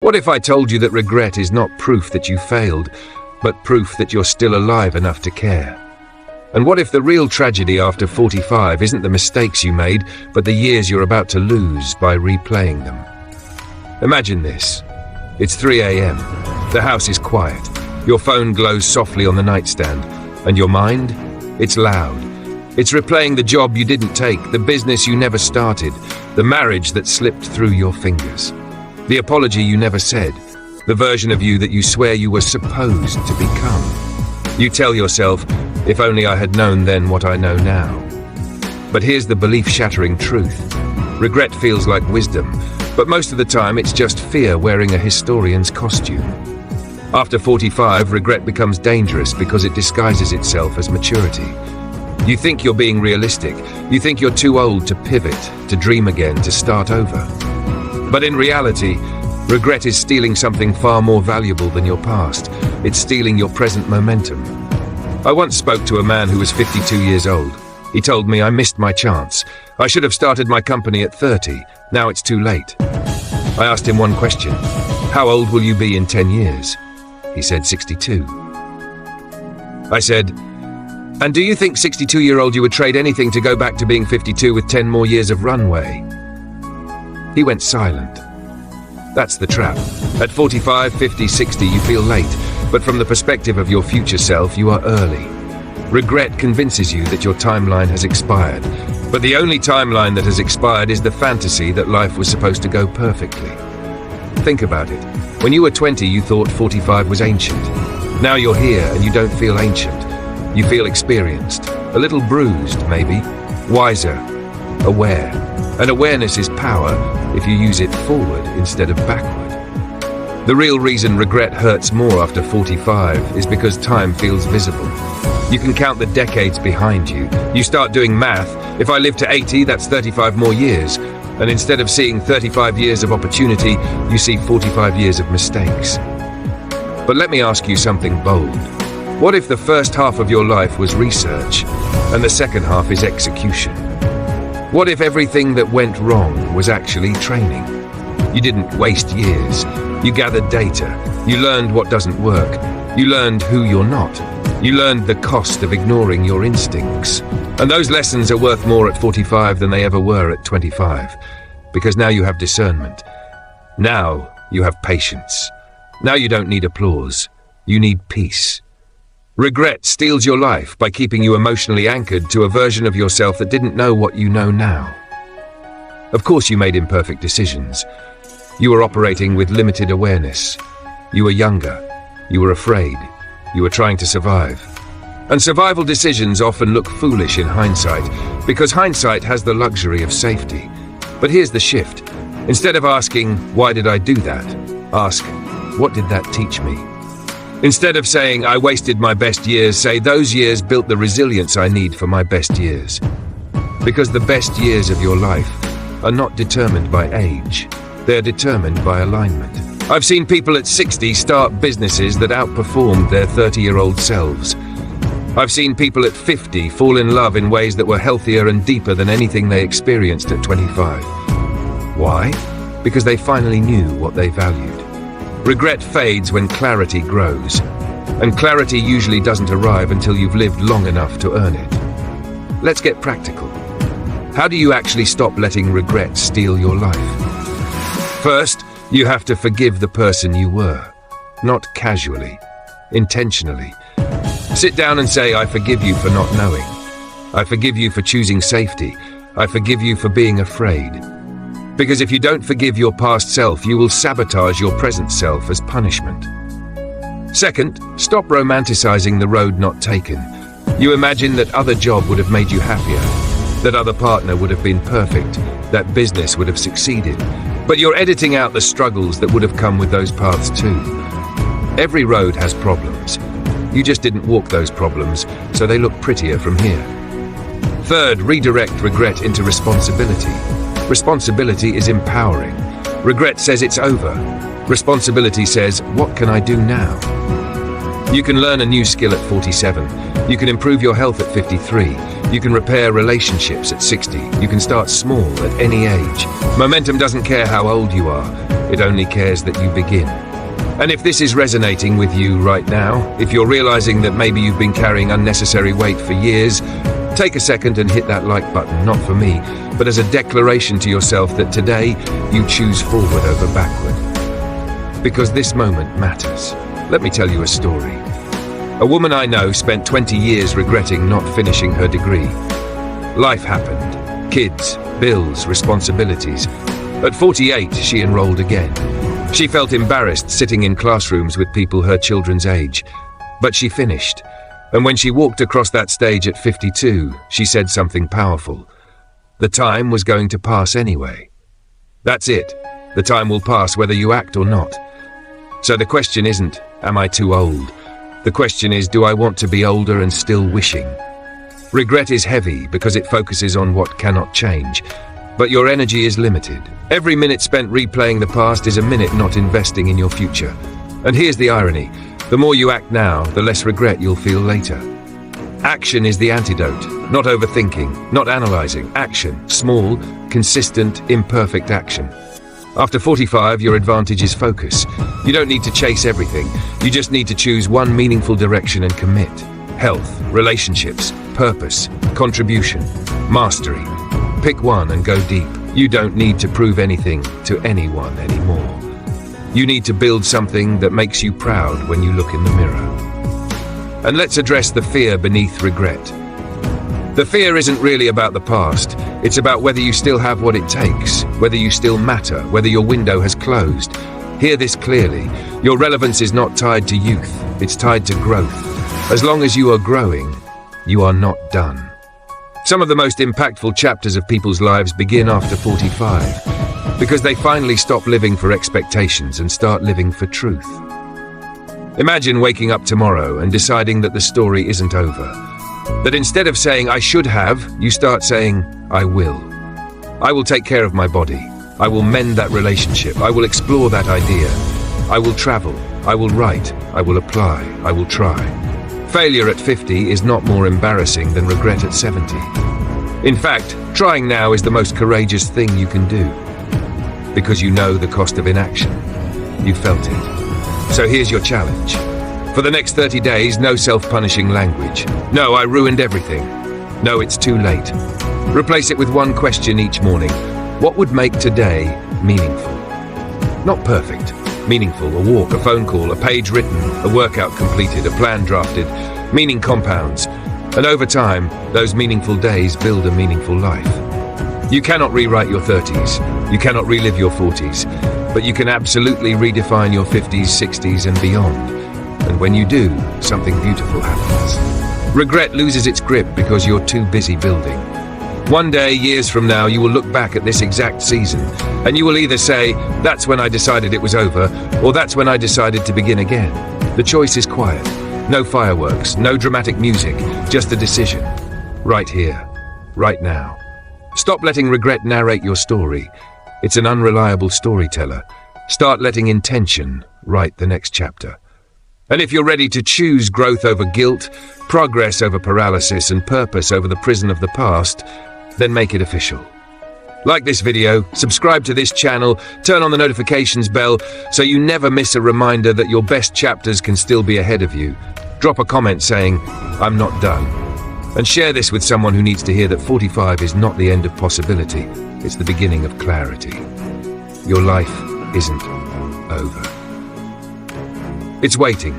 What if I told you that regret is not proof that you failed, but proof that you're still alive enough to care? And what if the real tragedy after 45 isn't the mistakes you made, but the years you're about to lose by replaying them? Imagine this. It's 3 a.m. The house is quiet. Your phone glows softly on the nightstand. And your mind? It's loud. It's replaying the job you didn't take, the business you never started, the marriage that slipped through your fingers, the apology you never said, the version of you that you swear you were supposed to become. You tell yourself, if only I had known then what I know now. But here's the belief-shattering truth. Regret feels like wisdom, but most of the time it's just fear wearing a historian's costume. After 45, regret becomes dangerous because it disguises itself as maturity. You think you're being realistic. You think you're too old to pivot, to dream again, to start over. But in reality, regret is stealing something far more valuable than your past. It's stealing your present momentum. I once spoke to a man who was 52 years old. He told me I missed my chance. I should have started my company at 30. Now it's too late. I asked him one question. How old will you be in 10 years? He said 62. I said, and do you think 62-year-old you would trade anything to go back to being 52 with 10 more years of runway? He went silent. That's the trap. At 45, 50, 60, you feel late, but from the perspective of your future self, you are early. Regret convinces you that your timeline has expired, but the only timeline that has expired is the fantasy that life was supposed to go perfectly. Think about it. When you were 20, you thought 45 was ancient. Now you're here and you don't feel ancient. You feel experienced, a little bruised maybe, wiser, aware. And awareness is power if you use it forward instead of backward. The real reason regret hurts more after 45 is because time feels visible. You can count the decades behind you. You start doing math. If I live to 80, that's 35 more years. And instead of seeing 35 years of opportunity, you see 45 years of mistakes. But let me ask you something bold. What if the first half of your life was research, and the second half is execution? What if everything that went wrong was actually training? You didn't waste years. You gathered data. You learned what doesn't work. You learned who you're not. You learned the cost of ignoring your instincts. And those lessons are worth more at 45 than they ever were at 25. Because now you have discernment. Now you have patience. Now you don't need applause. You need peace. Regret steals your life by keeping you emotionally anchored to a version of yourself that didn't know what you know now. Of course you made imperfect decisions. You were operating with limited awareness. You were younger. You were afraid. You were trying to survive. And survival decisions often look foolish in hindsight, because hindsight has the luxury of safety. But here's the shift. Instead of asking, why did I do that? Ask, what did that teach me? Instead of saying, I wasted my best years, say, those years built the resilience I need for my best years. Because the best years of your life are not determined by age. They're determined by alignment. I've seen people at 60 start businesses that outperformed their 30-year-old selves. I've seen people at 50 fall in love in ways that were healthier and deeper than anything they experienced at 25. Why? Because they finally knew what they valued. Regret fades when clarity grows, and clarity usually doesn't arrive until you've lived long enough to earn it. Let's get practical. How do you actually stop letting regret steal your life? First, you have to forgive the person you were, not casually, intentionally. Sit down and say, I forgive you for not knowing. I forgive you for choosing safety. I forgive you for being afraid. Because if you don't forgive your past self, you will sabotage your present self as punishment. Second, stop romanticizing the road not taken. You imagine that other job would have made you happier, that other partner would have been perfect, that business would have succeeded. But you're editing out the struggles that would have come with those paths too. Every road has problems. You just didn't walk those problems, so they look prettier from here. Third, redirect regret into responsibility. Responsibility is empowering. Regret says it's over. Responsibility says, what can I do now? You can learn a new skill at 47. You can improve your health at 53. You can repair relationships at 60. You can start small at any age. Momentum doesn't care how old you are. It only cares that you begin. And if this is resonating with you right now, if you're realizing that maybe you've been carrying unnecessary weight for years, take a second and hit that like button, not for me, but as a declaration to yourself that today you choose forward over backward. Because this moment matters. Let me tell you a story. A woman I know spent 20 years regretting not finishing her degree. Life happened. Kids, bills, responsibilities. At 48, she enrolled again. She felt embarrassed sitting in classrooms with people her children's age. But she finished. And when she walked across that stage at 52, she said something powerful. The time was going to pass anyway. That's it. The time will pass whether you act or not. So the question isn't, am I too old? The question is, do I want to be older and still wishing? Regret is heavy because it focuses on what cannot change. But your energy is limited. Every minute spent replaying the past is a minute not investing in your future. And here's the irony. The more you act now, the less regret you'll feel later. Action is the antidote. Not overthinking, not analyzing. Action. Small, consistent, imperfect action. After 45, your advantage is focus. You don't need to chase everything. You just need to choose one meaningful direction and commit. Health, relationships, purpose, contribution, mastery. Pick one and go deep. You don't need to prove anything to anyone anymore. You need to build something that makes you proud when you look in the mirror. And let's address the fear beneath regret. The fear isn't really about the past. It's about whether you still have what it takes, whether you still matter, whether your window has closed. Hear this clearly. Your relevance is not tied to youth. It's tied to growth. As long as you are growing, you are not done. Some of the most impactful chapters of people's lives begin after 45, because they finally stop living for expectations and start living for truth. Imagine waking up tomorrow and deciding that the story isn't over. That instead of saying, I should have, you start saying, I will. I will take care of my body. I will mend that relationship. I will explore that idea. I will travel. I will write. I will apply. I will try. Failure at 50 is not more embarrassing than regret at 70. In fact, trying now is the most courageous thing you can do. Because you know the cost of inaction. You felt it. So here's your challenge. For the next 30 days, no self-punishing language. No, I ruined everything. No, it's too late. Replace it with one question each morning. What would make today meaningful? Not perfect. Meaningful. A walk, a phone call, a page written, a workout completed, a plan drafted. Meaning compounds. And over time, those meaningful days build a meaningful life. You cannot rewrite your 30s. You cannot relive your 40s. But you can absolutely redefine your 50s, 60s, and beyond. And when you do, something beautiful happens. Regret loses its grip because you're too busy building. One day, years from now, you will look back at this exact season, and you will either say, that's when I decided it was over, or that's when I decided to begin again. The choice is quiet. No fireworks, no dramatic music, just a decision. Right here, right now. Stop letting regret narrate your story. It's an unreliable storyteller. Start letting intention write the next chapter. And if you're ready to choose growth over guilt, progress over paralysis, and purpose over the prison of the past, then make it official. Like this video, subscribe to this channel, turn on the notifications bell so you never miss a reminder that your best chapters can still be ahead of you. Drop a comment saying, I'm not done. And share this with someone who needs to hear that 45 is not the end of possibility, it's the beginning of clarity. Your life isn't over. It's waiting.